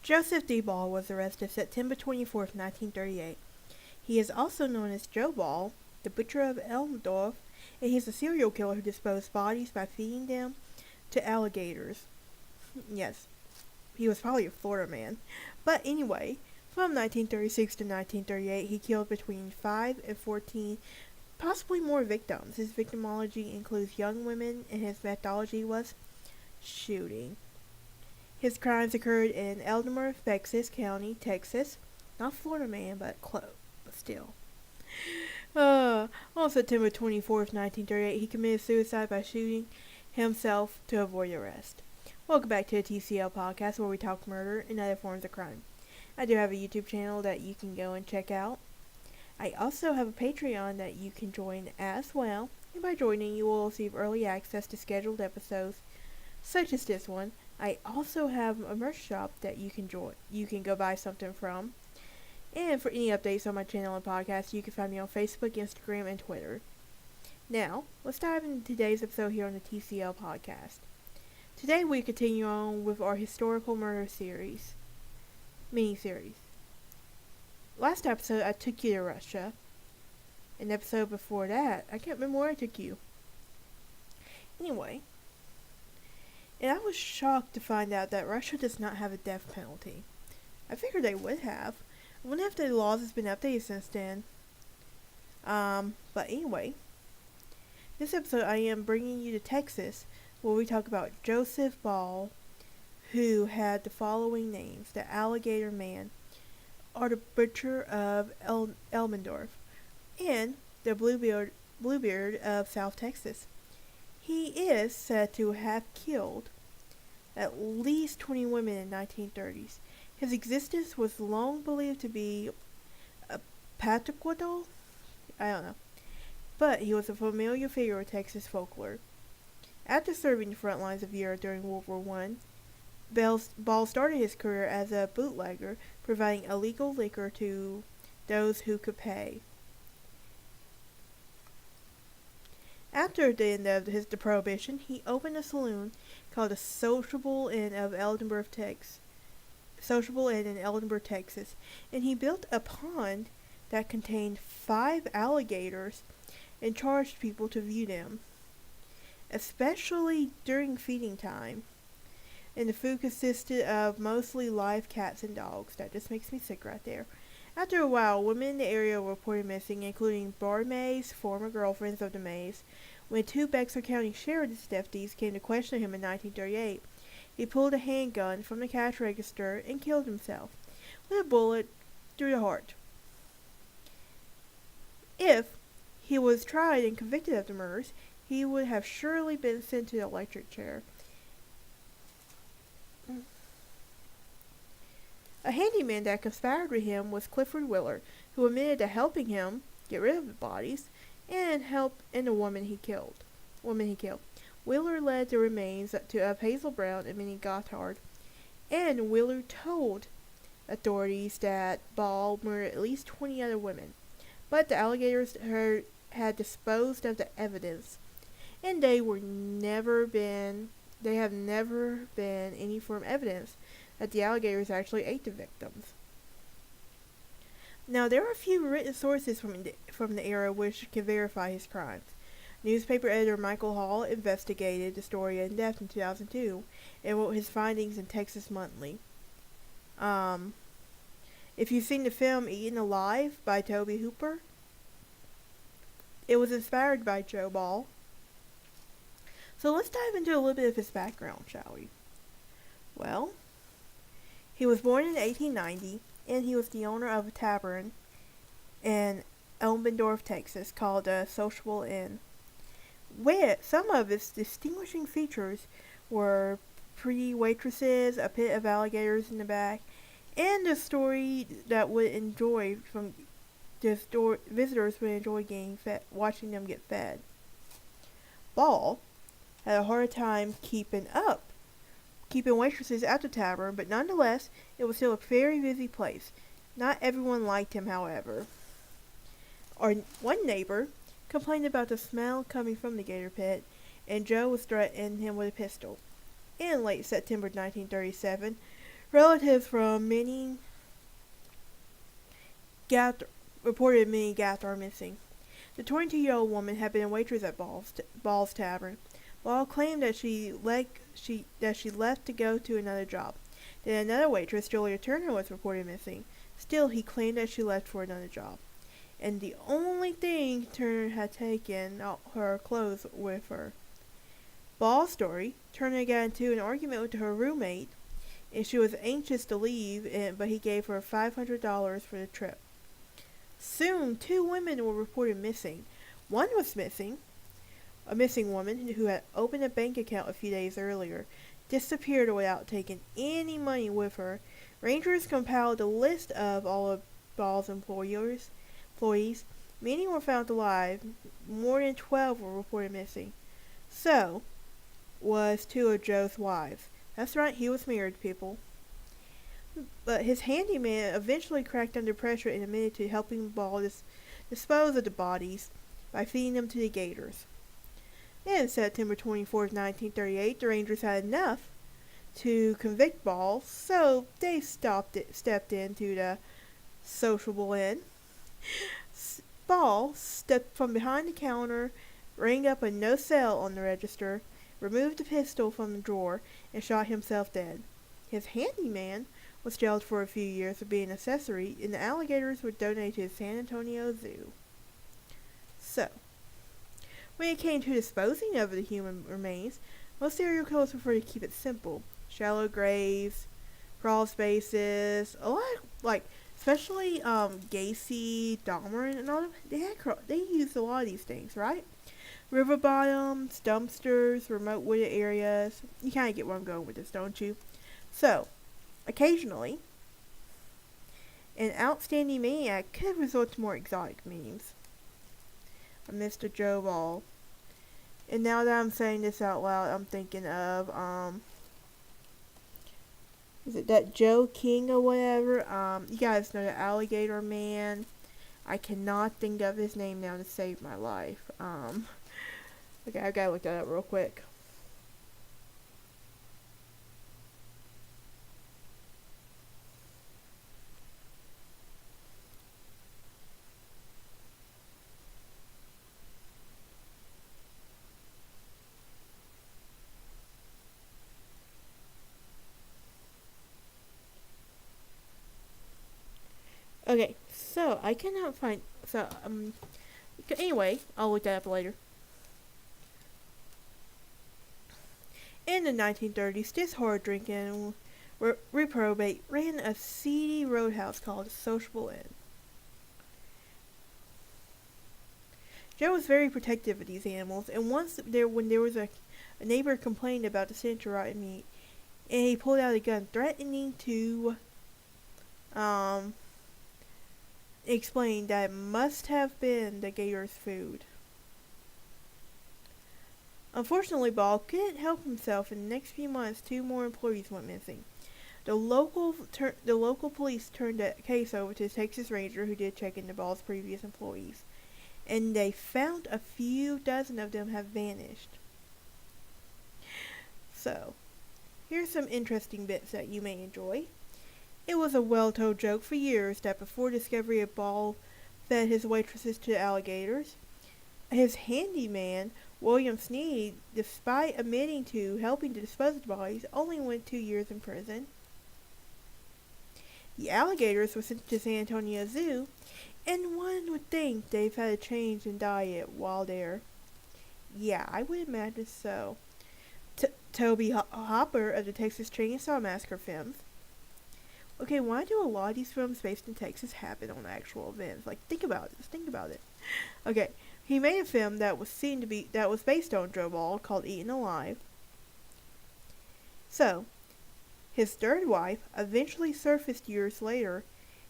Joseph D. Ball was arrested September 24, 1938. He is also known as Joe Ball, the Butcher of Elmendorf, and he's a serial killer who disposed bodies by feeding them to alligators. Yes, he was probably a Florida man. But anyway, from 1936 to 1938, he killed between 5 and 14, possibly more victims. His victimology includes young women, and his methodology was shooting. His crimes occurred in Elmendorf, Bexas County, Texas. Not Florida man, but close, but still. On September 24th, 1938, he committed suicide by shooting himself to avoid arrest. Welcome back to the TCL podcast, where we talk murder and other forms of crime. I do have a YouTube channel that you can go and check out. I also have a Patreon that you can join as well, and by joining you will receive early access to scheduled episodes such as this one. I also have a merch shop that you can join. You can go buy something from. And for any updates on my channel and podcast, you can find me on Facebook, Instagram, and Twitter. Now, let's dive into today's episode here on the TCL podcast. Today we continue on with our historical murder mini-series. Last episode I took you to Russia. An episode before that, I can't remember where I took you. Anyway, and I was shocked to find out that Russia does not have a death penalty. I figured they would have. I wonder if the laws has been updated since then. But anyway, this episode I am bringing you to Texas, where we talk about Joseph Ball, who had the following names: the Alligator Man, or the Butcher of Elmendorf, and the Bluebeard of South Texas. He is said to have killed at least 20 women in the 1930s. His existence was long believed to be a patriarchal, I don't know, but he was a familiar figure of Texas folklore. After serving the front lines of Europe during World War I, Ball started his career as a bootlegger, providing illegal liquor to those who could pay. After the end of the Prohibition, he opened a saloon called the Sociable Inn of Elmendorf, Texas. And he built a pond that contained 5 alligators and charged people to view them, especially during feeding time. And the food consisted of mostly live cats and dogs. That just makes me sick right there. After a while, women in the area were reported missing, including barmaids, former girlfriends of the maids. When 2 Bexas County sheriff's deputies came to question him in 1938, he pulled a handgun from the cash register and killed himself with a bullet through the heart. If he was tried and convicted of the murders, he would have surely been sent to the electric chair. A handyman that conspired with him was Clifford Willer, who admitted to helping him get rid of the bodies and help in the woman he killed. Willer led the remains of Hazel Brown and Minnie Gotthard, and Willer told authorities that Ball murdered at least 20 other women, but the alligators had disposed of the evidence, and they have never been any firm evidence that the alligators actually ate the victims. Now, there are a few written sources from the era which can verify his crimes. Newspaper editor Michael Hall investigated the story in depth in 2002 and wrote his findings in Texas Monthly. If you've seen the film Eaten Alive by Tobe Hooper, it was inspired by Joe Ball. So let's dive into a little bit of his background, shall we? Well, he was born in 1890, and he was the owner of a tavern in Elmendorf, Texas, called the Sociable Inn. Where some of its distinguishing features were pretty waitresses, a pit of alligators in the back, and a story that visitors would enjoy watching them get fed. Ball had a hard time keeping waitresses at the tavern, but nonetheless, it was still a very busy place. Not everyone liked him, however. One neighbor complained about the smell coming from the gator pit, and Joe was threatening him with a pistol. In late September 1937, Relatives from many Gath reported many Gath are missing. The 22-year-old woman had been a waitress at Ball's Tavern. Ball claimed that she left to go to another job. Then another waitress, Julia Turner, was reported missing. Still, he claimed that she left for another job. And the only thing Turner had taken out her clothes with her. Ball's story, Turner got into an argument with her roommate, and she was anxious to leave, but he gave her $500 for the trip. Soon, 2 women were reported missing. One was missing. A missing woman who had opened a bank account a few days earlier disappeared without taking any money with her. Rangers compiled a list of all of Ball's employees. Many were found alive. More than 12 were reported missing. So was 2 of Joe's wives. That's right, he was married, people. But his handyman eventually cracked under pressure and admitted to helping Ball dispose of the bodies by feeding them to the gators. Then, September 24, 1938, the Rangers had enough to convict Ball, so they stepped into the sociable end. Ball stepped from behind the counter, rang up a no sell on the register, removed the pistol from the drawer, and shot himself dead. His handyman was jailed for a few years for being an accessory, and the alligators were donated to the San Antonio Zoo. So, when it came to disposing of the human remains, most serial killers prefer to keep it simple. Shallow graves, crawl spaces, a lot of, especially Gacy, Dahmer, and all of them, they used a lot of these things, right? River bottoms, dumpsters, remote wooded areas. You kind of get where I'm going with this, don't you? So, occasionally, an outstanding maniac could resort to more exotic means. Mr. Joe Ball. And now that I'm saying this out loud, I'm thinking of, is it that Joe King or whatever? You guys know the alligator man. I cannot think of his name now to save my life. Okay, I gotta look that up real quick. Okay, so I cannot find. Anyway, I'll look that up later. In the 1930s, this hard-drinking reprobate ran a seedy roadhouse called the Sociable Inn. Joe was very protective of these animals, and once when there was a neighbor complained about the stench of rotten meat, and he pulled out a gun threatening to explain that it must have been the gator's food. Unfortunately, Ball couldn't help himself. In the next few months, 2 more employees went missing. The local police turned the case over to the Texas Ranger, who did check into Ball's previous employees, and they found a few dozen of them have vanished. So, here's some interesting bits that you may enjoy. It was a well-told joke for years that before discovery of Ball fed his waitresses to the alligators. His handyman, William Sneed, despite admitting to helping to dispose of the bodies, only went 2 years in prison. The alligators were sent to San Antonio Zoo, and one would think they've had a change in diet while there. Yeah, I would imagine so. Toby Hopper of the Texas Chainsaw Massacre films. Okay, why do a lot of these films based in Texas happen on actual events? Think about it. Just think about it. Okay, he made a film that was based on Joe Ball called Eaten Alive. So, his third wife eventually surfaced years later,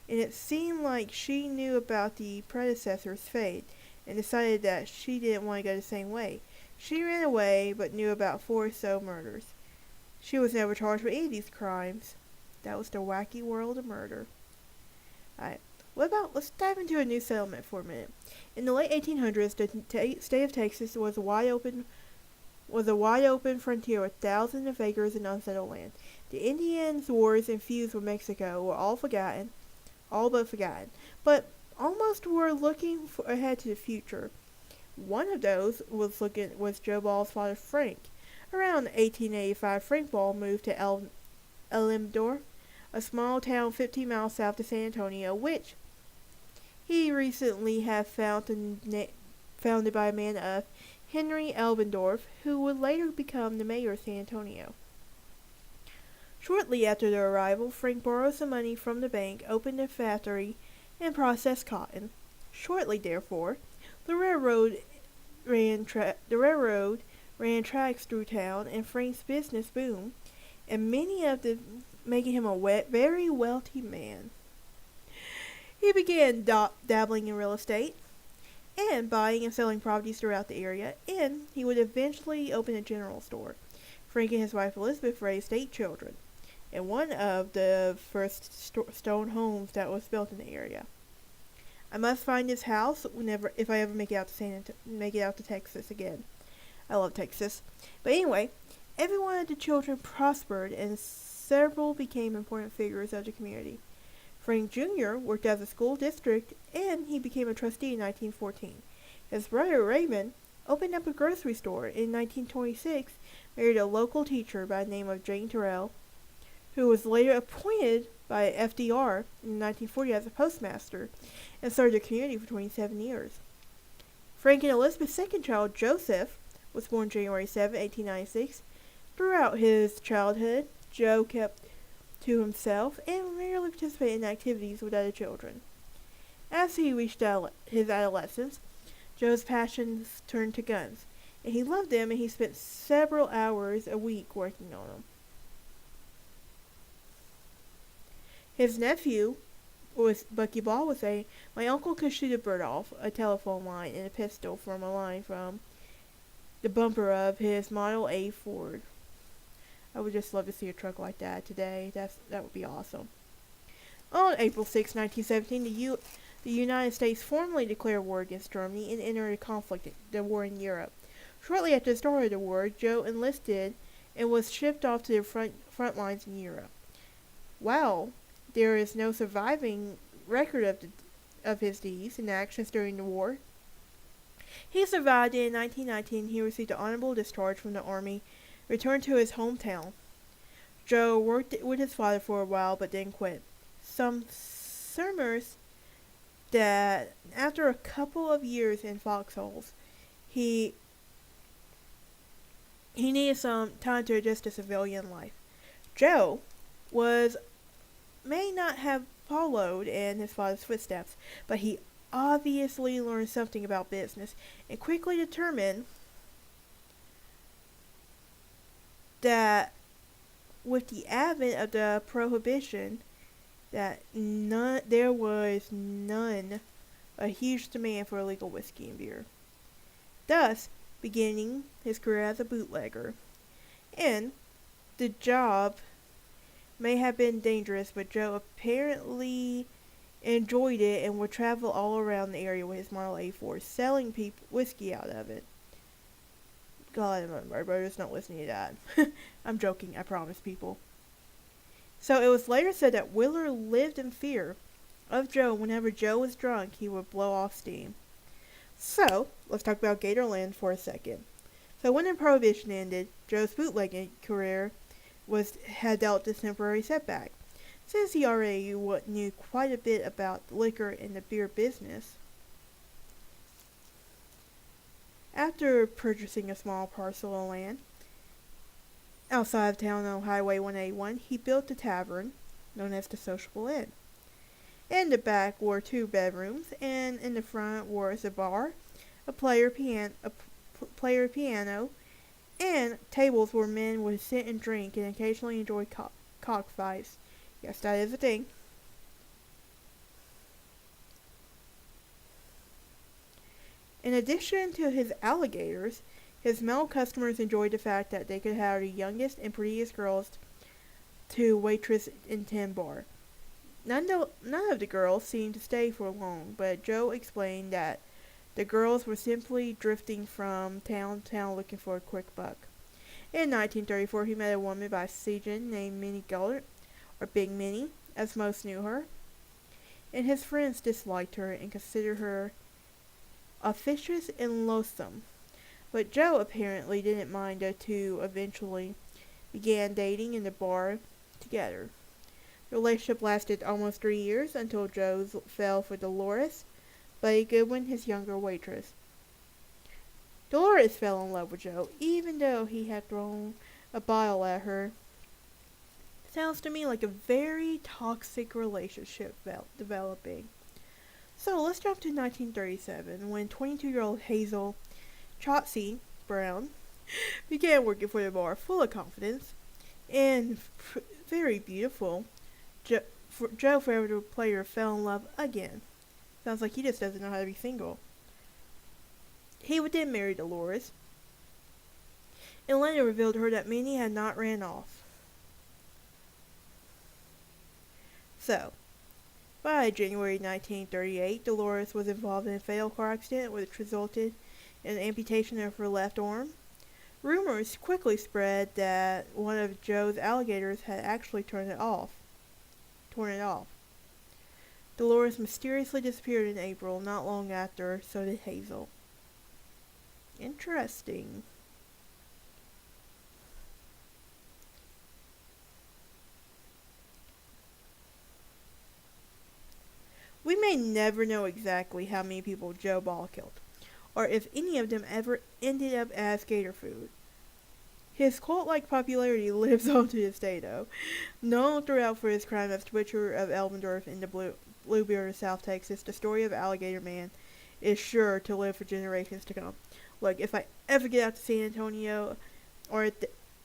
and it seemed like she knew about the predecessor's fate and decided that she didn't want to go the same way. She ran away, but knew about 4 or so murders. She was never charged with any of these crimes. That was the wacky world of murder. Alright, let's dive into a new settlement for a minute. In the late 1800s, the state of Texas was a wide open was a wide-open frontier with thousands of acres of unsettled land. The Indians' wars and feuds with Mexico were all but forgotten, but almost were looking ahead to the future. One of those was Joe Ball's father, Frank. Around 1885, Frank Ball moved to Elmendorf, a small town 15 miles south of San Antonio, which he recently had founded by a man of Henry Elmendorf, who would later become the mayor of San Antonio. Shortly after their arrival, Frank borrowed some money from the bank, opened a factory, and processed cotton. Shortly therefore, the railroad ran tracks through town, and Frank's business boomed, and making him a very wealthy man. He began dabbling in real estate and buying and selling properties throughout the area, and he would eventually open a general store. Frank and his wife Elizabeth raised 8 children, and one of the first stone homes that was built in the area. I must find this house if I ever make it out to Texas again. I love Texas. But anyway, every one of the children prospered, and several became important figures of the community. Frank Jr. worked as a school district, and he became a trustee in 1914. His brother Raymond opened up a grocery store in 1926, married a local teacher by the name of Jane Terrell, who was later appointed by FDR in 1940 as a postmaster, and served the community for 27 years. Frank and Elizabeth's second child, Joseph, was born January 7, 1896. Throughout his childhood, Joe kept to himself and rarely participated in activities with other children. As he reached his adolescence, Joe's passions turned to guns, and he loved them, and he spent several hours a week working on them. His nephew, Bucky Ball, would say, "My uncle could shoot a bird off a telephone line and a pistol from a line from the bumper of his Model A Ford." I would just love to see a truck like that today. That would be awesome. On April 6, 1917, the United States formally declared war against Germany and entered the war in Europe. Shortly after the start of the war, Joe enlisted and was shipped off to the front lines in Europe. While there is no surviving record of his deeds and actions during the war, he survived, and in 1919 he received an honorable discharge from the Army, returned to his hometown. Joe worked with his father for a while, but then quit. Some surmise that after a couple of years in foxholes, he needed some time to adjust to civilian life. Joe may not have followed in his father's footsteps, but he obviously learned something about business and quickly determined that with the advent of the prohibition, that there was a huge demand for illegal whiskey and beer, thus beginning his career as a bootlegger. And the job may have been dangerous, but Joe apparently enjoyed it and would travel all around the area with his Model A Ford, selling whiskey out of it. God, my brother's not listening to that. I'm joking, I promise, people. So it was later said that Willard lived in fear of Joe. Whenever Joe was drunk, he would blow off steam. So, let's talk about Gatorland for a second. So when the Prohibition ended, Joe's bootlegging career had dealt this temporary setback. Since he already knew quite a bit about liquor and the beer business, after purchasing a small parcel of land outside of town on Highway 181, he built a tavern known as the Sociable Inn. In the back were 2 bedrooms, and in the front was a bar, a player piano, and tables where men would sit and drink and occasionally enjoy cockfights. Yes, that is a thing. In addition to his alligators, his male customers enjoyed the fact that they could hire the youngest and prettiest girls to waitress in 10 bar. None of the girls seemed to stay for long, but Joe explained that The girls were simply drifting from town to town looking for a quick buck. In 1934, he met a woman by Sejan named Minnie Gellert, or Big Minnie, as most knew her, and his friends disliked her and considered her officious and loathsome. But Joe apparently didn't mind. The two eventually began dating in the bar together. The relationship lasted almost 3 years until Joe fell for Dolores, Betty Goodwin, his younger waitress. Dolores fell in love with Joe, even though he had thrown a bottle at her. Sounds to me like a very toxic relationship developing. So let's jump to 1937, when 22-year-old Hazel Chotsey Brown began working for the bar, full of confidence and very beautiful. Joe, forever player, fell in love again. Sounds like he just doesn't know how to be single. He would then marry Dolores, and later revealed to her that Minnie had not ran off. So, by January 1938, Dolores was involved in a fatal car accident which resulted in amputation of her left arm. Rumors quickly spread that one of Joe's alligators had actually torn it off. Dolores mysteriously disappeared in April. Not long after, so did Hazel. Interesting. We may never know exactly how many people Joe Ball killed, or if any of them ever ended up as gator food. His cult-like popularity lives on to this day, though. Known throughout for his crime as Butcher of Elmendorf in the Bluebeard of South Texas, the story of Alligator Man is sure to live for generations to come. Look, if I ever get out to San Antonio, or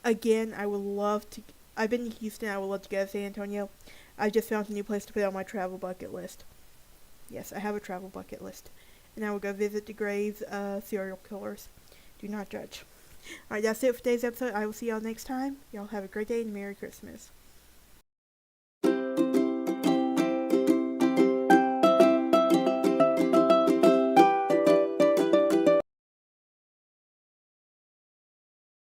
again, I would love to. I've been to Houston. I would love to go to San Antonio. I just found a new place to put on my travel bucket list. Yes, I have a travel bucket list, and I will go visit the graves of serial killers. Do not judge. Alright, that's it for today's episode. I will see y'all next time. Y'all have a great day and Merry Christmas.